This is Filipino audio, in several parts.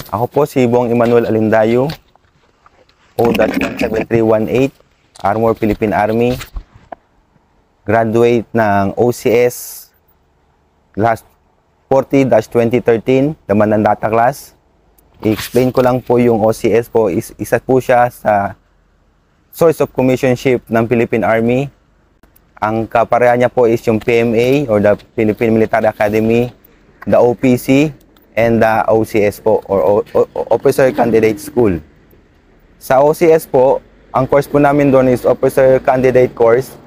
Ako po si Bong Emmanuel Alindayo, O-17318, Armor Philippine Army. Graduate ng OCS last 40-2013, laman ng data class. I-explain ko lang po yung OCS po. Isa po siya sa source of commissionship ng Philippine Army. Ang kapareha niya po is yung PMA or the Philippine Military Academy, the OPC, and the OCS po or Officer Candidate School. Sa OCS po, ang course po namin doon is Officer Candidate course.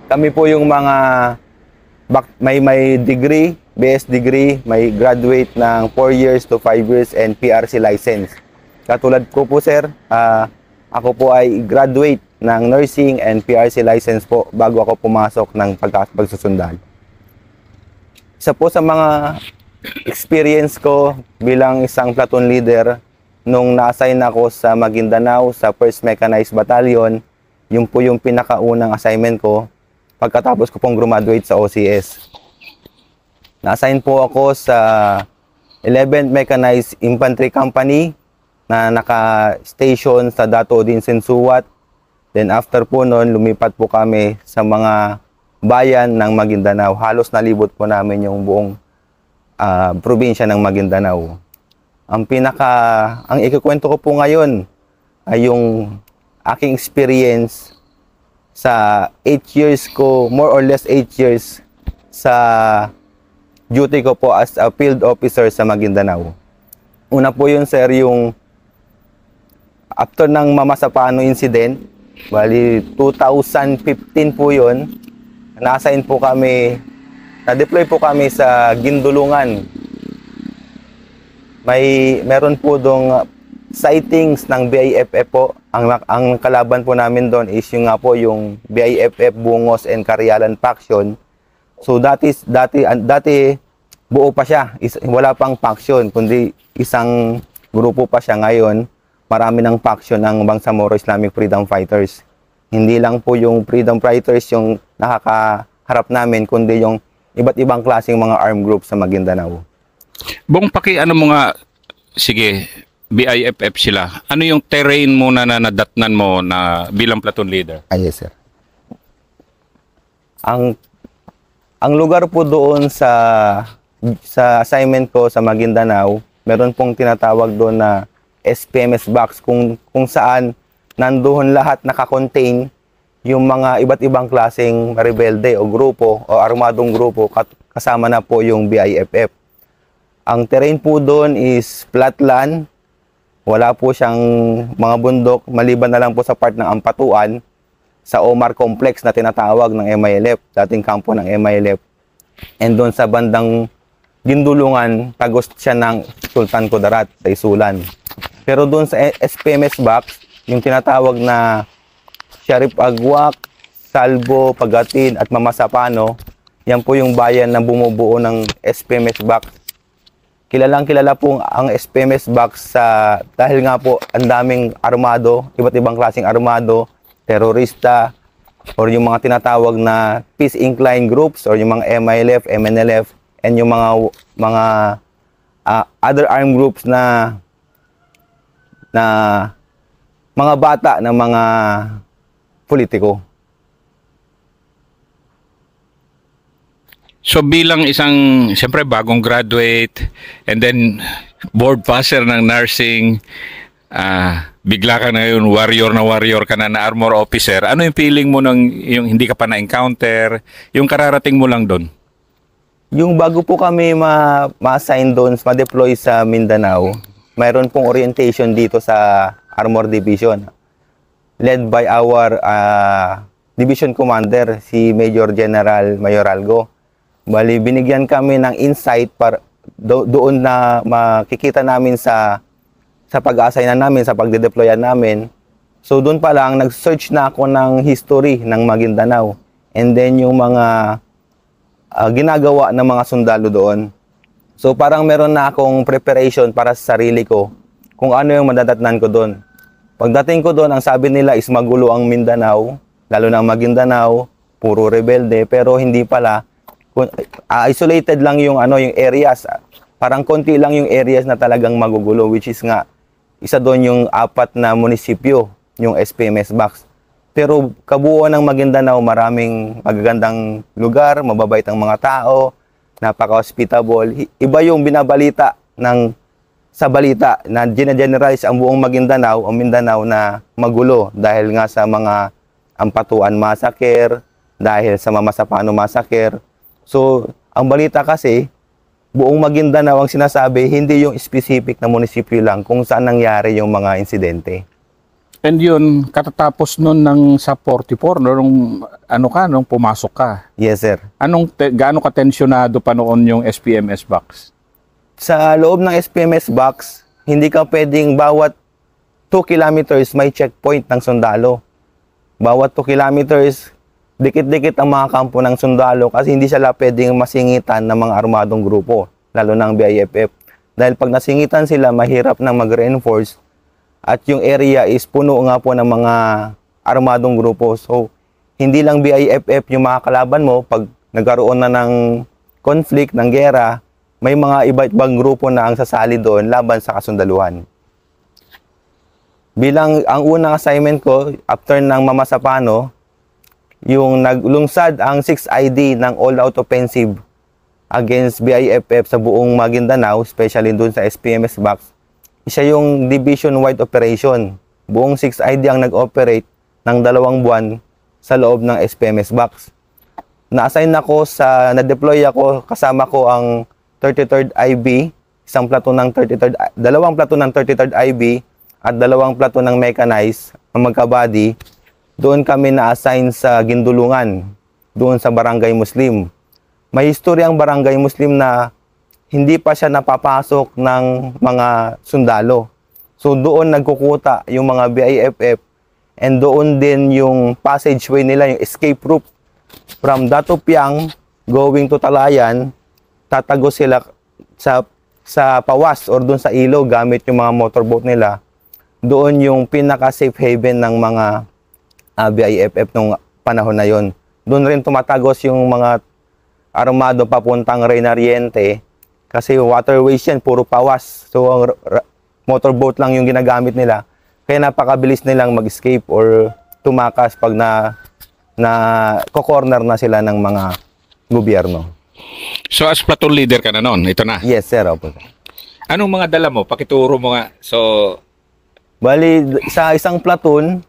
Kami po yung mga may degree, BS degree, may graduate ng 4 years to 5 years and PRC license. Katulad ko po sir, ako po ay graduate ng nursing and PRC license po bago ako pumasok ng pagsusundan. Isa po sa mga experience ko bilang isang platoon leader nung na-assign ako sa Maguindanao sa 1st Mechanized Battalion, yung po yung pinakaunang assignment ko pagkatapos ko pong graduate sa OCS. Na-assign po ako sa 11th Mechanized Infantry Company na naka-station sa Dato Dinsensuat. Then after po noon, lumipat po kami sa mga bayan ng Maguindanao. Halos nalibot po namin yung buong probinsya ng Maguindanao. Ang ikukwento ko po ngayon ay yung aking experience sa 8 years ko, more or less 8 years sa duty ko po as a field officer sa Maguindanao. Una po yun sir, yung after ng Mamasapano incident, bali 2015 po yun, na-assign po kami, na-deploy po kami sa Gindulungan. Meron po dong sightings ng BIFF po. Ang kalaban po namin doon is yung nga po yung BIFF Bungos and Carialan faction. So dati buo pa siya. Wala pang faction kundi isang grupo pa siya ngayon. Marami ng faction ng Bangsamoro Islamic Freedom Fighters. Hindi lang po yung Freedom Fighters yung nakakaharap namin kundi yung iba't ibang klaseng mga armed groups sa Maguindanao. Bong, ano mo nga, sige, BIFF sila. Ano yung terrain mo na nadatnan mo na bilang platoon leader? Yes, sir. Ang lugar po doon sa assignment ko sa Maguindanao, meron pong tinatawag doon na SPMS box kung saan nandoon lahat nakakontain yung mga iba't ibang klaseng rebelde o grupo o armadong grupo kasama na po yung BIFF. Ang terrain po doon is flat land. Wala po siyang mga bundok, maliban na lang po sa part ng Ampatuan, sa Omar Complex na tinatawag ng MILF, dating kampo ng MILF. And doon sa bandang Gindulungan, tagos siya ng Sultan Kudarat sa Isulan. Pero doon sa SPMS box, yung tinatawag na Sharif Agwak, Salvo, Pagatin at Mamasapano, yan po yung bayan na bumubuo ng SPMS box. Kilalang kilala po ang SPMS box dahil nga po ang daming armado, iba't ibang klaseng armado, terorista, or yung mga tinatawag na peace inclined groups, or yung mga MILF, MNLF, and yung mga other armed groups na mga bata na mga politiko. So bilang isang, siyempre bagong graduate and then board passer ng nursing, bigla ka na yun, warrior ka na armor officer. Ano yung feeling mo nung yung hindi ka pa na-encounter, yung kararating mo lang doon? Yung bago po kami ma-assign doon, ma-deploy sa Mindanao, mayroon pong orientation dito sa Armor Division led by our Division Commander, si Major General Mayoralgo. Bali, binigyan kami ng insight para doon na makikita namin sa pag-assignan namin, sa pagde-deployan namin. So doon pa lang, nag-search na ako ng history ng Maguindanao. And then yung mga ginagawa ng mga sundalo doon. So parang meron na akong preparation para sa sarili ko kung ano yung madadatnan ko doon. Pagdating ko doon, ang sabi nila is magulo ang Mindanao, lalo na ang Maguindanao, puro rebelde, pero hindi pala. Isolated lang yung areas. Parang konti lang yung areas na talagang magugulo, which is nga, isa doon yung 4 na munisipyo, yung SPMS box. Pero kabuuan ng Maguindanao, maraming magagandang lugar, mababait ang mga tao, napaka-hospitable. Iba yung binabalita sa balita na generalize ang buong Maguindanao o Mindanao na magulo dahil nga sa mga Ampatuan massacre, dahil sa Mamasapano massacre. So, ang balita kasi, buong Maguindanao ang sinasabi, hindi yung specific na munisipyo lang kung saan nangyari yung mga insidente. And yun, katatapos nun ng sa 44, nung nung pumasok ka. Yes, sir. Gaano katensyonado pa noon yung SPMS box? Sa loob ng SPMS box, hindi ka pwedeng bawat 2 kilometers may checkpoint ng sundalo. Bawat 2 kilometers, dikit-dikit ang mga kampo ng sundalo kasi hindi sila pwedeng masingitan ng mga armadong grupo, lalo ng BIFF. Dahil pag nasingitan sila, mahirap na mag-reinforce at yung area is puno nga po ng mga armadong grupo. So, hindi lang BIFF yung mga kalaban mo. Pag nagkaroon na ng conflict, ng gera, may mga iba't ibang grupo na ang sasali doon laban sa kasundaluhan. Bilang ang unang assignment ko, after ng Mamasapano, yung naglungsad ang 6ID ng all-out offensive against BIFF sa buong Maguindanao, especially doon sa SPMS box. Isa yung division-wide operation. Buong 6ID ang nag-operate ng 2 buwan sa loob ng SPMS box. Na-assign ako na-deploy ako, kasama ko ang 33rd IB, isang platoon ng 33rd, 2 platoon ng 33rd IB at 2 platoon ng mechanized, ang magkabody. Doon kami na-assign sa Gindulungan, doon sa Barangay Muslim. May history ang Barangay Muslim na hindi pa siya napapasok ng mga sundalo. So doon nagkukuta yung mga BIFF and doon din yung passageway nila, yung escape route. From Datopiang going to Talayan, tatago sila sa pawas or doon sa ilog gamit yung mga motorboat nila. Doon yung pinaka-safe haven ng mga BIFF nung panahon na yon. Doon rin tumatagos yung mga armado papuntang Reynariente kasi waterways yan, puro pawas. So, ang motorboat lang yung ginagamit nila. Kaya napakabilis nilang mag-escape or tumakas pag ko-corner na sila ng mga gobyerno. So as platoon leader ka na noon, ito na. Yes, sir. Opo. Anong mga dala mo? Pakituro mo nga. So, Bali, sa isang platoon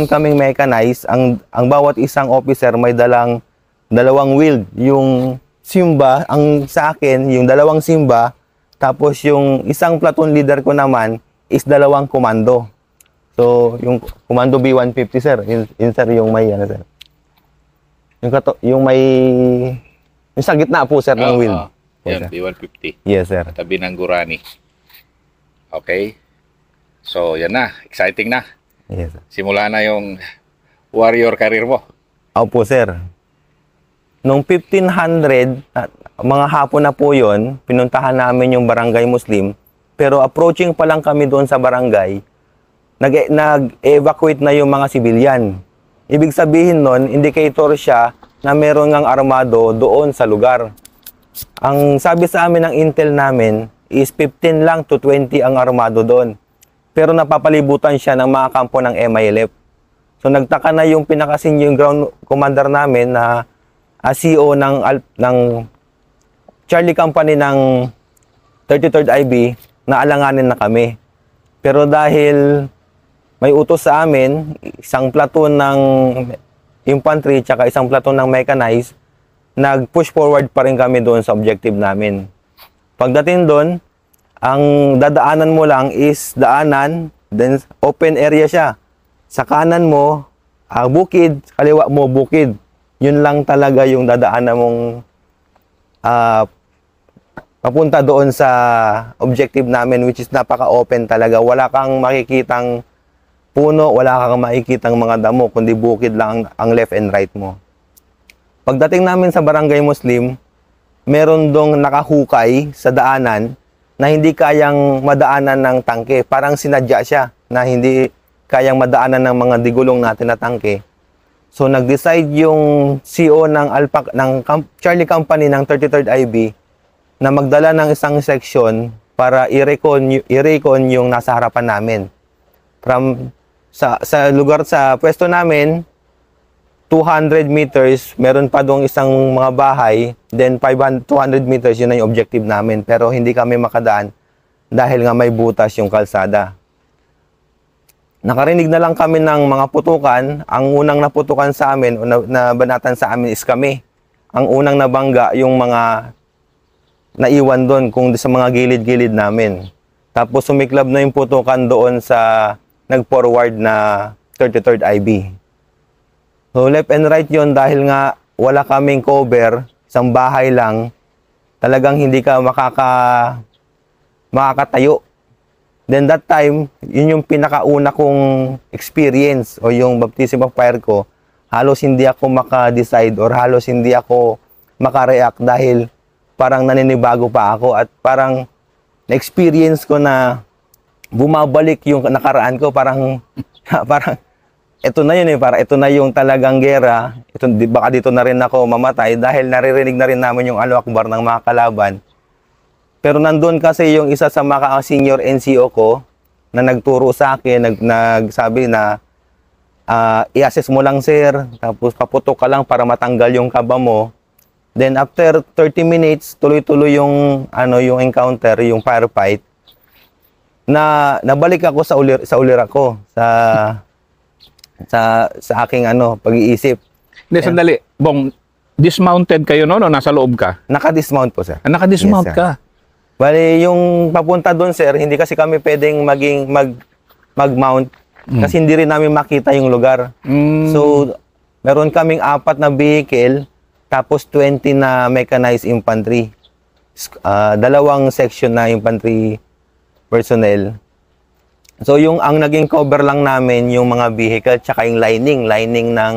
kaming mechanized, ang bawat isang officer may dalang 2 wheel. Yung Simba, ang sa akin, yung 2 Simba, tapos yung isang platoon leader ko naman is 2 komando. So, yung komando B150, sir. Yun sir, yung may, sir. Yung may, yung sa gitna po, sir, ng wheel. Yan, B150. Yes, sir. Tabi ng Gurani. Okay. So, yan na. Exciting na. Yes, sir. Simula na yung warrior career mo. Opo, sir. Noong 1500, mga hapon na po yon, pinuntahan namin yung Barangay Muslim. Pero approaching pa lang kami doon sa barangay, nag-evacuate na yung mga sibilyan. Ibig sabihin nun, indicator siya na meron ngang armado doon sa lugar. Ang sabi sa amin ng intel namin is 15 lang to 20 ang armado doon. Pero napapalibutan siya ng mga kampo ng MILF. So nagtaka na yung pinaka-senior ground commander namin na CEO ng Charlie Company ng 33rd IB na alanganin na kami. Pero dahil may utos sa amin, isang platoon ng infantry tsaka isang platoon ng mechanized, nag-push forward pa rin kami doon sa objective namin. Pagdating doon, ang dadaanan mo lang is daanan, then open area siya. Sa kanan mo, bukid, sa kaliwa mo, bukid. Yun lang talaga yung dadaanan mong papunta doon sa objective namin, which is napaka-open talaga. Wala kang makikitang puno, wala kang makikitang mga damo, kundi bukid lang ang left and right mo. Pagdating namin sa Barangay Muslim, meron dong nakahukay sa daanan na hindi kayang madaanan ng tangke. Parang sinadya siya na hindi kayang madaanan ng mga digulong natin na tangke. So nag-decide yung CEO ng Charlie Company ng 33rd IB na magdala ng isang section para i-recon yung nasa harapan namin. From sa lugar sa pwesto namin, 200 meters, meron pa doong isang mga bahay, then 200 meters, yun na yung objective namin. Pero hindi kami makadaan dahil nga may butas yung kalsada. Nakarinig na lang kami ng mga putukan. Ang unang naputukan sa amin, o nabanatan sa amin is kami. Ang unang nabangga, yung mga naiwan doon, kung sa mga gilid-gilid namin. Tapos sumiklab na yung putukan doon sa nag-forward na 33rd IB. So left and right yon dahil nga wala kaming cover, isang bahay lang, talagang hindi ka makakatayo. Then that time, yun yung pinakauna kong experience o yung baptism of fire ko. Halos hindi ako maka-decide or halos hindi ako maka-react dahil parang naninibago pa ako at parang na-experience ko na bumabalik yung nakaraan ko, parang ito na yun para ito na yung talagang gera. Ito, baka dito na rin ako mamatay dahil naririnig na rin namin yung Allahu Akbar ng mga kalaban. Pero nandun kasi yung isa sa mga senior NCO ko na nagturo sa akin, nagsabi na i-assess mo lang sir, tapos paputok ka lang para matanggal yung kaba mo. Then after 30 minutes, tuloy-tuloy yung yung encounter, yung firefight. Nabalik ako sa ulira ko sa aking pag-iisip. Hindi, sandali. Bong, dismounted kayo no? Nasa loob ka? Naka-dismount po, sir. Naka-dismount Yes, ka? Bali, yung papunta doon, sir, hindi kasi kami pwedeng mag-mount kasi hindi rin namin makita yung lugar. So, meron kaming 4 na vehicle tapos 20 na mechanized infantry. 2 section na infantry personnel. So ang naging cover lang namin yung mga vehicle tsaka yung lining ng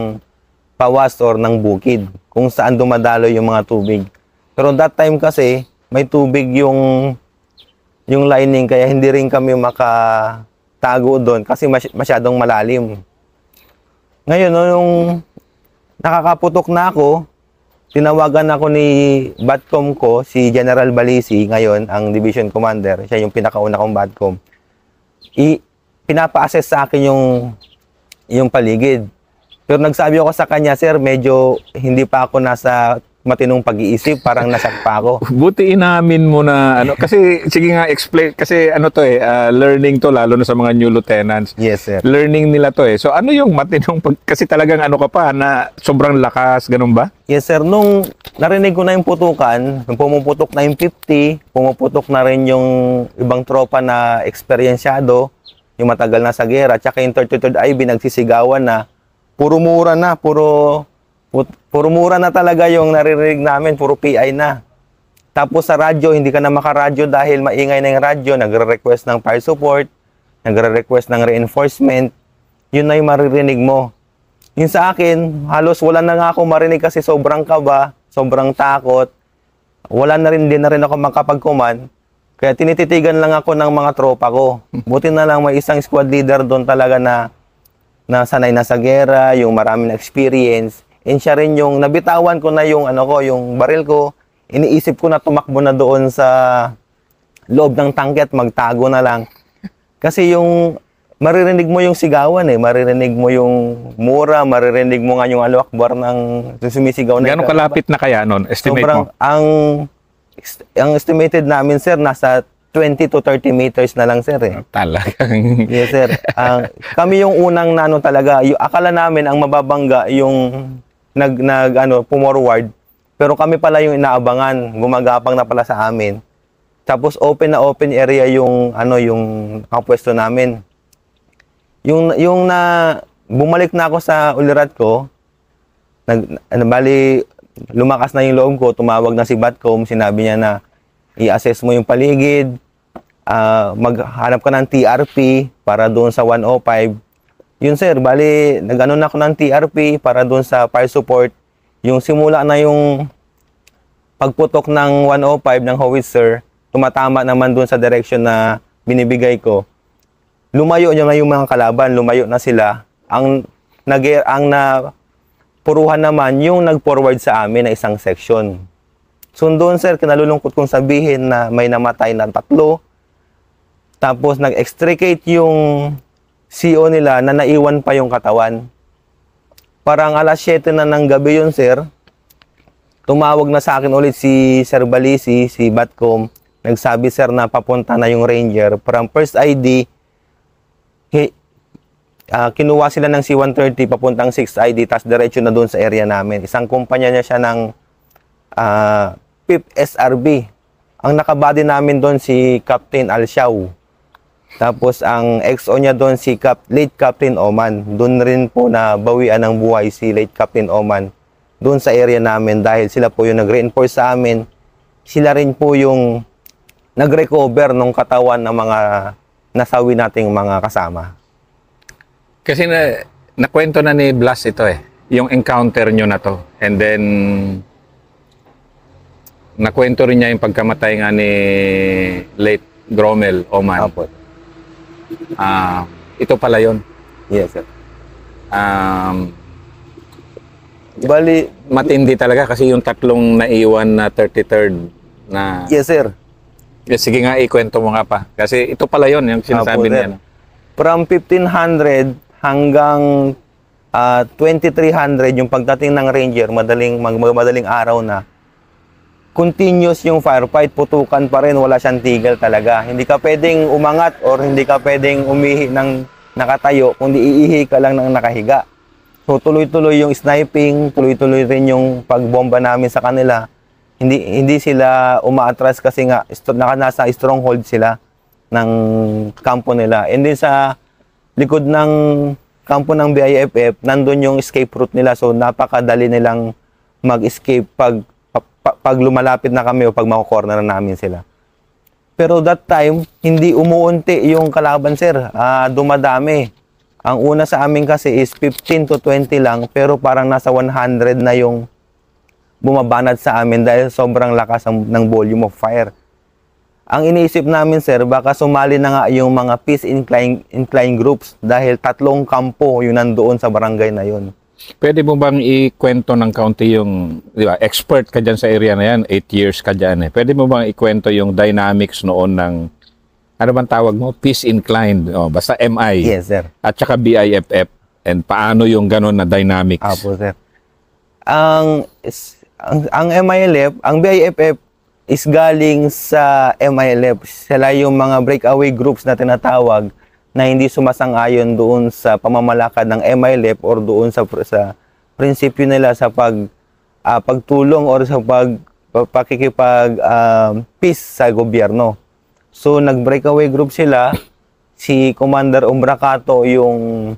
pawas or ng bukid kung saan dumadalo yung mga tubig. Pero that time kasi may tubig yung lining kaya hindi rin kami makatago doon kasi masyadong malalim. Ngayon nung nakakaputok na ako, tinawagan ako ni Batcom ko, si General Balisi, ngayon ang division commander, siya yung pinakauna kong Batcom. Pinapa-assess sa akin yung paligid. Pero nagsabi ako sa kanya, sir, medyo hindi pa ako nasa matinong pag-iisip, parang nasak pa ako. Buti inamin mo na kasi sige nga explain kasi learning to lalo na sa mga new lieutenants. Yes, sir. Learning nila to eh. So ano yung matinong kasi talagang ka pa na sobrang lakas, ganun ba? Yes, sir. Nung narinig ko na yung putukan, nung pumuputok na yung 50, pumuputok na rin yung ibang tropa na eksperyensyado, yung matagal na sa gera, tsaka yung 33rd IB nagsisigawan na, puro mura na, puro mura na talaga yung naririnig namin, puro PI na. Tapos sa radyo, hindi ka na makaradyo dahil maingay na yung radyo, nagre-request ng fire support, nagre-request ng reinforcement, yun na yung maririnig mo. Yun sa akin, halos wala na nga ako marinig kasi sobrang kaba, sobrang takot. Wala na rin, din na rin ako makapag-command. Kaya tinititigan lang ako ng mga tropa ko. Buti na lang may isang squad leader doon talaga na sanay na sa gera, yung maraming experience. And siya rin yung nabitawan ko na yung yung baril ko. Iniisip ko na tumakbo na doon sa loob ng tangke at magtago na lang. Kasi yung maririnig mo yung sigawan maririnig mo yung mura, maririnig mo nga yung Allahu Akbar ng sumisigaw na. Gano'ng kalapit na kaya nun? Estimate sobrang, mo? Ang estimated namin, sir, nasa 20 to 30 meters na lang, sir. Talagang. Yes, sir. Kami yung unang talaga. Akala namin ang mababangga yung pumorward. Pero kami pala yung inaabangan. Gumagapang na pala sa amin. Tapos open area yung kapwesto namin. Yung bumalik na ako sa ulirat ko, bali lumakas na yung loob ko, tumawag na si Batcom, sinabi niya na i-assess mo yung paligid, maghanap ka ng TRP para doon sa 105. Yun sir, bali nag-ano na ako ng TRP para doon sa fire support. Yung simula na yung pagputok ng 105 ng howitzer, tumatama naman doon sa direction na binibigay ko. Lumayo niya na yung mga kalaban, lumayo na sila. Ang puruhan naman yung nag-forward sa amin na isang section. So doon sir, kinalulungkot kong sabihin na may namatay na 3. Tapos nag-extricate yung CO nila na naiwan pa yung katawan. Parang alas 7 na ng gabi yun sir. Tumawag na sa akin ulit si Sir Balisi, si Batcom. Nagsabi sir na papunta na yung Ranger. From first ID, kinuha sila ng C-130 papuntang 6th ID, tapos diretso na doon sa area namin. Isang kumpanya niya siya ng 5th SRB. Ang nakabody namin doon si Captain Alshaw. Tapos ang XO niya doon si late Captain Oman. Doon rin po na bawian ng buhay si late Captain Oman doon sa area namin dahil sila po yung nag-reinforce sa amin. Sila rin po yung nag-recover ng katawan ng mga nasawi nating mga kasama. Kasi nakwento na ni Blas ito yung encounter nyo na to. And then, nakwento rin niya yung pagkamatay nga ni late Gromel Oman. Apo. Ito pala yun. Yes, sir. Bali, matindi talaga kasi yung 3 naiwan na 33rd na... Yes, sir. Sige nga, ikwento mo nga pa. Kasi ito pala yun, yung sinasabi niya. From 1500 hanggang 2300, yung pagdating ng Ranger, madaling araw na, continuous yung firefight, putukan pa rin, wala siyang tigil talaga. Hindi ka pwedeng umangat or hindi ka pwedeng umihi ng nakatayo, kundi iihi ka lang ng nakahiga. So tuloy-tuloy yung sniping, tuloy-tuloy rin yung pagbomba namin sa kanila. Hindi sila umaatras kasi nga nasa stronghold sila ng kampo nila. And then sa likod ng kampo ng BIFF, nandun yung escape route nila. So napakadali nilang mag-escape pag lumalapit na kami o pag mako-corner na namin sila. Pero that time, hindi umuunti yung kalaban sir. Dumadami. Ang una sa amin kasi is 15 to 20 lang, pero parang nasa 100 na yung bumabanat sa amin dahil sobrang lakas ng volume of fire. Ang iniisip namin sir, baka sumali na nga yung mga peace incline groups dahil 3 kampo yung nandoon sa barangay na yun. Pwede mo bang ikwento ng kaunti yung, di ba, expert ka dyan sa area na yan, 8 years ka dyan Pwede mo bang ikwento yung dynamics noon ng, ano bang tawag mo? Peace inclined, basta MI. Yes sir. At saka BIFF. And paano yung ganun na dynamics? Apo sir. Ang MILF, ang BIFF is galing sa MILF. Sila yung mga breakaway groups na tinatawag na hindi sumasang-ayon doon sa pamamalakad ng MILF or doon sa prinsipyo nila sa pagtulong or sa pakikipag peace sa gobyerno. So nag-breakaway group sila. Si Commander Umbracato yung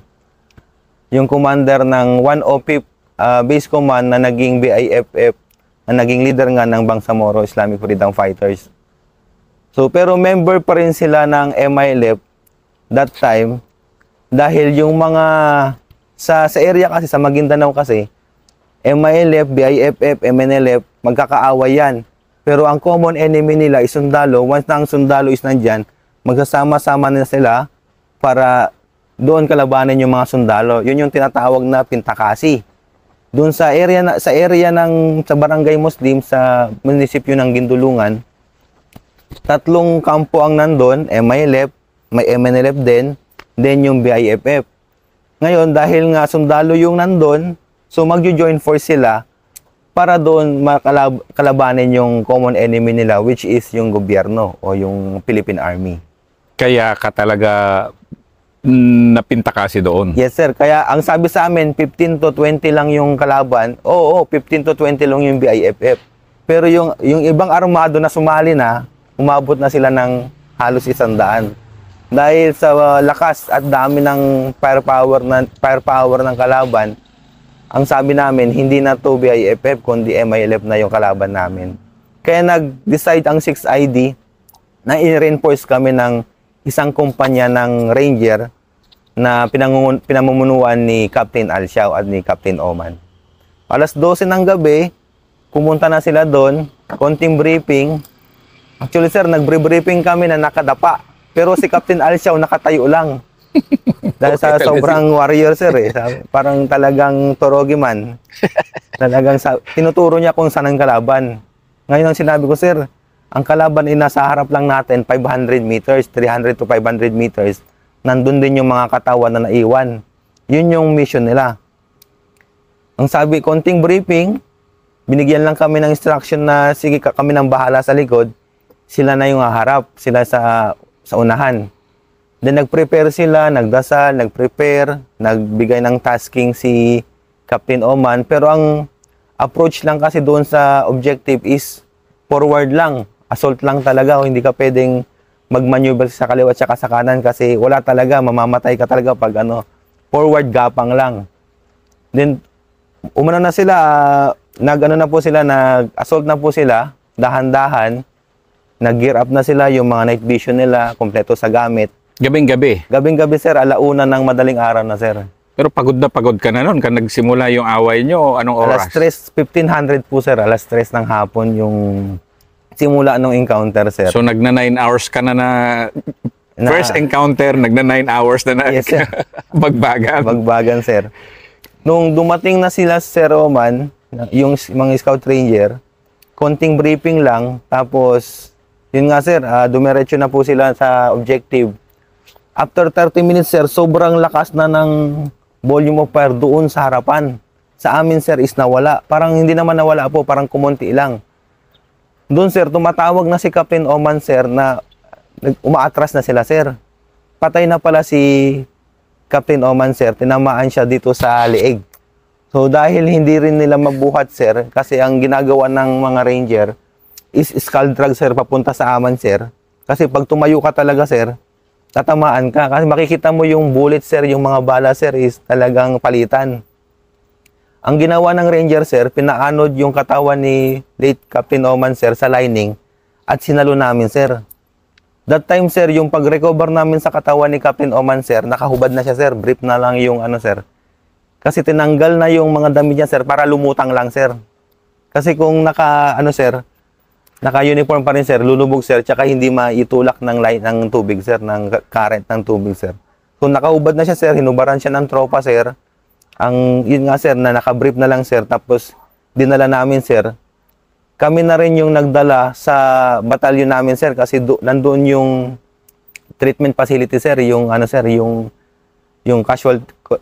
commander ng 105 base command na naging BIFF, na naging leader nga ng Bangsamoro Islamic Freedom Fighters. So pero member pa rin sila ng MILF that time dahil yung mga sa area kasi sa Maguindanao kasi MILF, BIFF, MNLF magkakaaway yan. Pero ang common enemy nila is sundalo. Once na ang sundalo is nandyan, magsasama-sama na sila para doon kalabanin yung mga sundalo. Yun yung tinatawag na pintakasi. Doon sa area sa barangay Muslim sa munisipyo ng Gindulungan, 3 kampo ang nandun, MILF, may MNLF din, then yung BIFF. Ngayon, dahil nga sundalo yung nandun, so magjo-join force sila para doon makalabanin yung common enemy nila, which is yung gobyerno o yung Philippine Army. Kaya ka talaga napinta kasi doon. Yes sir, kaya ang sabi sa amin 15 to 20 lang yung kalaban. Oo, 15 to 20 lang yung BIFF. Pero yung ibang armado na sumali na, umabot na sila ng halos 100. Dahil sa lakas at dami ng firepower ng kalaban, ang sabi namin hindi na to BIFF kundi MILF na yung kalaban namin. Kaya nag-decide ang 6ID na i-reinforce kami ng isang kumpanya ng Ranger na pinamumunuan ni Captain Alshaw at ni Captain Oman. Alas 12 ng gabi, pumunta na sila doon, konting briefing. Actually sir, nag-briefing kami na nakadapa. Pero si Captain Alshaw nakatayo lang. Dahil sa sobrang warrior sir Parang talagang torogi man. Talagang tinuturo niya kung saan ang kalaban. Ngayon ang sinabi ko, sir, ang kalaban ay nasa harap lang natin, 500 meters, 300 to 500 meters. Nandun din yung mga katawan na naiwan. Yun yung mission nila. Ang sabi, konting briefing, binigyan lang kami ng instruction na sige kami nang bahala sa likod, sila na yung haharap, sila sa unahan. Then nag-prepare sila, nagdasal, nag-prepare, nagbigay ng tasking si Captain Oman. Pero ang approach lang kasi doon sa objective is forward lang, assault lang talaga. O hindi ka pwedeng mag-maneuver sa kaliwa at sa kanan kasi wala talaga, mamamatay ka talaga pag forward gapang lang. Then umano na sila, nag-assault na po sila, dahan-dahan, nag-gear up na sila, yung mga night vision nila, kompleto sa gamit. Gabing-gabi. Gabing-gabi, sir, alauna ng madaling araw na, sir. Pero pagod na pagod ka na noon, kan nagsimula yung away nyo, anong oras? Alas 3, 1500 po, sir, alas 3 ng hapon yung simula ng encounter, sir. So nagna 9 hours ka na first encounter, nagna 9 hours na Yes, sir. bagbagan. Bagbagan, sir. Nung dumating na sila, Sir Roman, yung mga scout ranger, konting briefing lang, tapos, yun nga, sir, dumiretso na po sila sa objective. After 30 minutes, sir, sobrang lakas na ng volume of fire doon sa harapan. Sa amin, sir, is nawala. Parang hindi naman nawala po, parang kumunti lang. Doon, sir, tumatawag na si Captain Oman, sir, na umaatras na sila, sir. Patay na pala si Captain Oman, sir, tinamaan siya dito sa leeg. So, dahil hindi rin nila mabuhat, sir, kasi ang ginagawa ng mga ranger is scald drag, sir, papunta sa aman, sir. Kasi pag tumayo ka talaga, sir, tatamaan ka. Kasi makikita mo yung bullet, sir, yung mga bala, sir, is talagang palitan. Ang ginawa ng ranger, sir, pinaanod yung katawan ni late Captain Oman, sir, sa lining at sinalo namin, sir. That time, sir, yung pag-recover namin sa katawan ni Captain Oman, sir, nakahubad na siya, sir. Brief na lang yung sir. Kasi tinanggal na yung mga damit niya, sir, para lumutang lang, sir. Kasi kung sir, naka-uniform pa rin, sir, lulubog, sir, tsaka hindi maitulak ng light ng tubig, sir, ng current ng tubig, sir. Kung nakahubad na siya, sir, hinubaran siya ng tropa, sir. Yun nga, sir, na naka-brief na lang, sir, tapos dinala namin, sir. Kami na rin yung nagdala sa batalyon namin, sir, kasi nandoon yung treatment facility, sir, yung sir, yung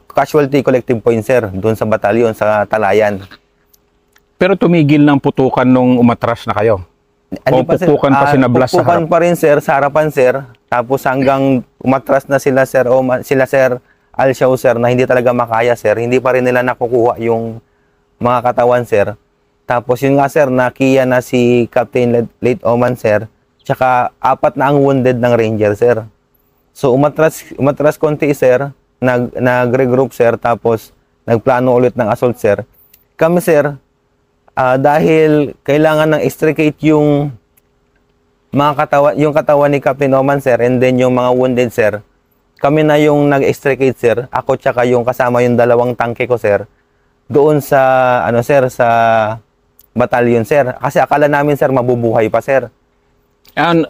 casualty collective point, sir, doon sa batalyon sa Talayan. Pero tumigil ng putukan nung umatras na kayo? O pupukan pa sinablas sa pupukan harap? pa rin, sir, sa harapan, sir. Tapos hanggang umatras na sila, sir, sir Alshaw, sir, na hindi talaga makaya, sir. Hindi pa rin nila nakukuha yung mga katawan, sir. Tapos yun nga, sir, nakiya na si Captain Late Oman, sir. Tsaka 4 na ang wounded ng ranger, sir. So umatras konti, sir. Nag-regroup, sir. Tapos nagplano ulit ng assault, sir. Kami, sir, dahil kailangan ng extricate yung katawan ni Captain Oman, sir, and then yung mga wounded, sir. Kami na yung nag-extricate, sir. Ako tsaka yung kasama yung 2 tangke ko, sir. Doon sa sir, sa batalyon, sir. Kasi akala namin, sir, mabubuhay pa, sir.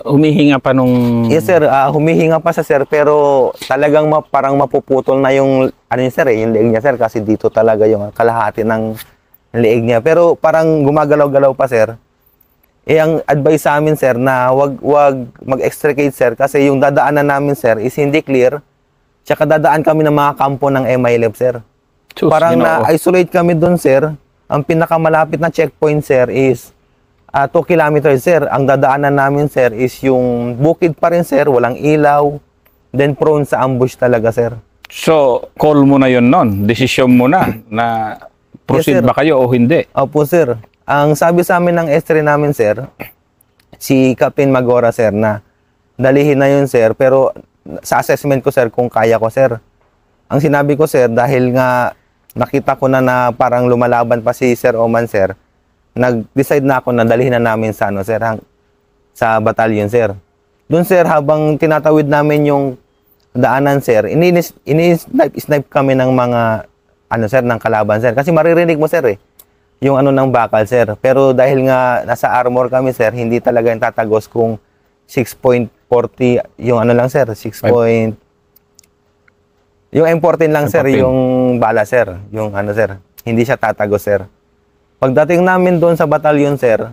Humihinga pa nung... Yes, sir, humihinga pa sir, pero talagang parang mapuputol na yung sir, yung leeg niya, sir, kasi dito talaga yung kalahati ng leeg niya. Pero parang gumagalaw-galaw pa, sir. Ang advice sa amin, sir, na wag mag-extricate, sir, kasi yung dadaanan namin, sir, is hindi clear. Tsaka dadaan kami ng mga kampo ng MILF, sir. Parang na-isolate kami doon, sir. Ang pinakamalapit na checkpoint, sir, is 2 kilometers, sir. Ang dadaanan namin, sir, is yung bukid pa rin, sir. Walang ilaw. Then prone sa ambush talaga, sir. So, call mo na yun nun. Desisyon mo na proceed Yes, sir. ba kayo o hindi? Opo, sir. Ang sabi sa amin ng S3 namin, sir, si Captain Magora, sir, na dalihin na yun, sir. Pero sa assessment ko, sir, kung kaya ko, sir. Ang sinabi ko, sir, dahil nga nakita ko na parang lumalaban pa si Sir Oman, sir, nag-decide na ako na dalhin na namin sa sir, sa batalyon, sir. Doon, sir, habang tinatawid namin yung daanan, sir, ini-snipe kami ng mga sir, ng kalaban, sir. Kasi maririnig mo, sir, yung ng bakal, sir. Pero dahil nga nasa armor kami, sir, hindi talaga yung tatagos kung 6.40 yung lang, sir, 6 point yung M14 lang, sir, M14. yung bala, sir, yung sir, hindi siya tatagos, sir. Pagdating namin doon sa batalyon, sir,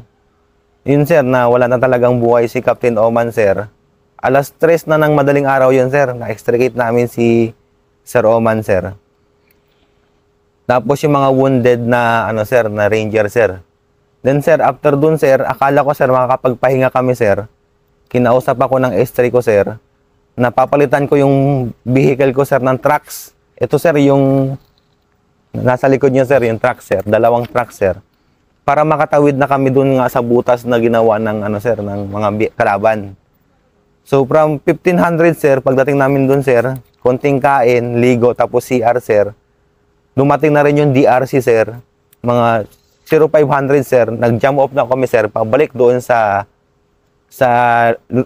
Yun sir, na wala na talagang buhay si Captain Oman sir. Alas 3 na ng madaling araw yun sir, na-extricate namin si Sir Oman sir. Tapos yung mga wounded na ano sir, na ranger sir. Then sir, after dun sir, akala ko sir makakapagpahinga kami sir. Kinausap ako ng S3 ko sir. Napapalitan ko yung vehicle ko sir ng trucks. Ito sir yung nasa likod niyo sir, yung truck sir, dalawang truck sir. Para makatawid na kami dun nga sa butas na ginawa ng ano sir, ng mga kalaban. So from 1500 sir, pagdating namin dun sir, konting kain, ligo, tapos CR sir. Dumating na rin yung DRC sir, mga 0500 sir, nag-jump off na kami sir, pabalik doon sa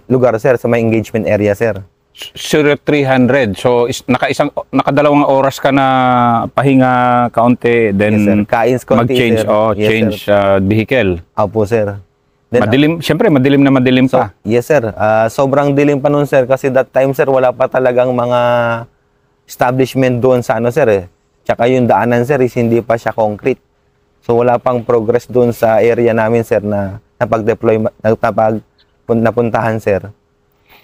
lugar sir, sa may engagement area sir. 0300. So nakadalawang oras ka na pahinga kaunti, then Yes, sir. Kains konti, mag-change sir. Yes, change vehicle. Opo sir. Then, Madilim, syempre madilim na madilim pa. yes sir, sobrang dilim pa nun sir kasi that time sir wala pa talagang mga establishment doon sa ano sir eh. Tsaka yung daanan sir is hindi pa siya concrete. So wala pang progress doon sa area namin sir na napag-deploy, napuntahan sir.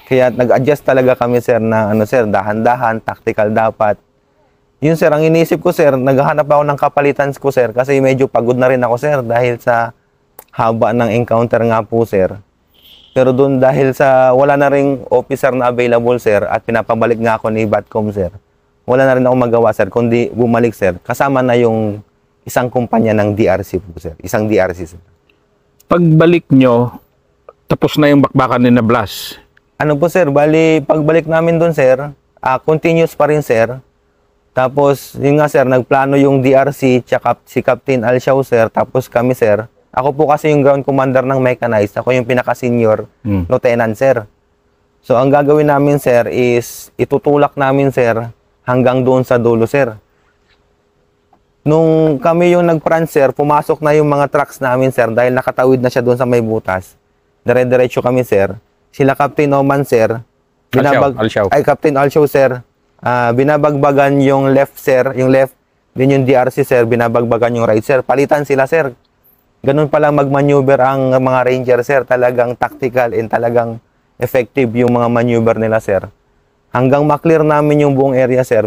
Kaya nag-adjust talaga kami sir na ano sir, dahan-dahan, tactical dapat. Yun sir, ang iniisip ko sir, naghahanap ako ng kapalitan ko sir kasi medyo pagod na rin ako sir dahil sa haba ng encounter nga po sir. Pero doon dahil sa wala na ring officer na available sir at pinapabalik nga ako ni Batcom sir, wala na rin ako magawa sir kundi bumalik sir. Kasama na yung isang kumpanya ng DRC po sir, isang DRC sir. Pagbalik nyo, tapos na yung bakbakan ni na Blas. Ano po sir, bali pagbalik namin doon sir, continuous pa rin sir. Tapos yun nga sir, nagplano yung DRC tsaka si Captain Alshaw sir, tapos kami sir. Ako po kasi yung ground commander ng mechanized, ako yung pinaka-senior lieutenant sir. So ang gagawin namin sir is itutulak namin sir hanggang doon sa dulo sir. Nung kami yung nag-front sir, pumasok na yung mga trucks namin sir dahil nakatawid na siya doon sa may butas. Dire-diretso kami sir. Sila Captain Oman sir, Alshaw. Captain Alshaw sir, binabagbagan yung left sir, yung left, din yung DRC sir, binabagbagan yung right sir. Palitan sila sir. Ganun pala mag-maneuver ang mga ranger sir, talagang tactical and talagang effective yung mga maneuver nila sir. Hanggang ma-clear namin yung buong area sir,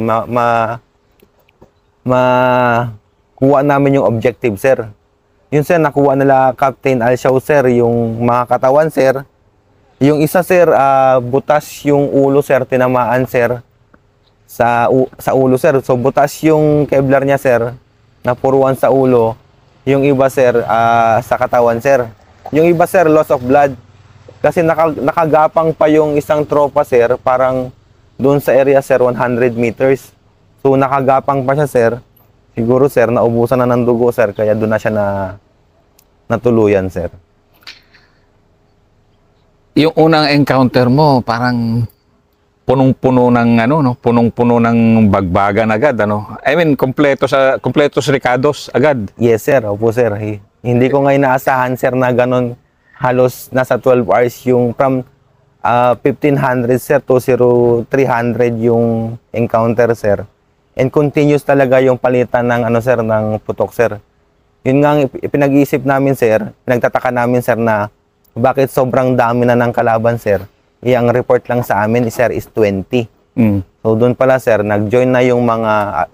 kuha namin yung objective sir. Yun sir, nakuha nila Captain Alshaw sir, yung mga katawan sir. Yung isa sir, butas yung ulo sir, tinamaan sir sa ulo sir. So butas yung Kevlar niya sir, napuruan sa ulo. Yung iba sir, sa katawan sir. Yung iba sir, loss of blood. Kasi nakagapang pa yung isang tropa sir, parang doon sa area sir, 100 meters. So nakagapang pa siya sir. Siguro sir, naubusan na ng dugo sir, kaya doon na siya natuluyan sir. Yung unang encounter mo, parang punong-puno ng ano, no? Punong-puno ng bagbagan agad, ano? I mean, kompletos Ricardos agad. Yes sir, opo sir. Hindi ko nga inaasahan sir na ganun halos nasa 12 hours yung from 1500 sir to 0300 yung encounter sir. And continuous talaga yung palitan ng ano sir, ng putok sir. Yun nga pinag-iisip namin sir, pinagtataka namin sir na bakit sobrang dami na ng kalaban sir. Ang report lang sa amin sir is 20. So doon pala sir, nag-join na yung mga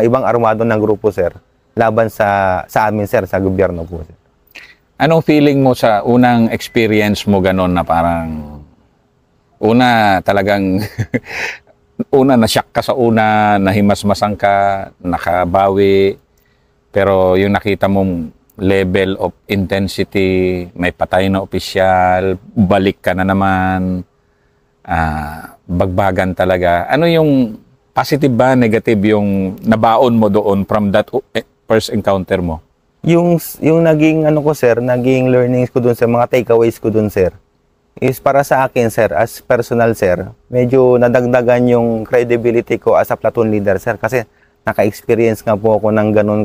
ibang armado ng grupo sir laban sa amin sir, sa gobyerno po sir. Anong feeling mo sa unang experience mo ganon na parang talagang na-shock ka sa una, nahimasmasan ka, nakabawi, pero yung nakita mong level of intensity, may patay na opisyal, balik ka na naman, bagbagan talaga. Ano yung positive ba, negative yung nabaon mo doon from that first encounter mo? Yung naging ano ko sir, naging learnings ko doon sa mga takeaways ko doon sir, is para sa akin sir, as personal sir, medyo nadagdagan yung credibility ko as a platoon leader sir, kasi naka-experience nga po ako ng ganun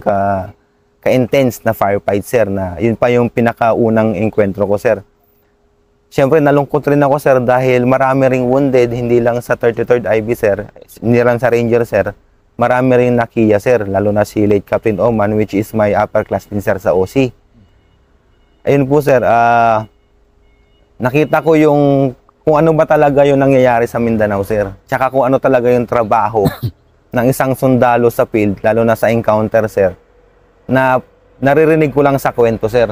ka-intense na firefight sir, na yun pa yung pinakaunang enkwentro ko sir. Siyempre nalungkot rin ako sir dahil marami ring wounded, hindi lang sa 33rd IB sir, hindi lang sa Ranger sir, marami ring nakiya sir, lalo na si late Captain Oman, which is my upper class din sir sa OC. Ayun po sir, nakita ko yung kung ano ba talaga yung nangyayari sa Mindanao, sir. Tsaka kung ano talaga yung trabaho ng isang sundalo sa field, lalo na sa encounter, sir, na naririnig ko lang sa kwento, sir.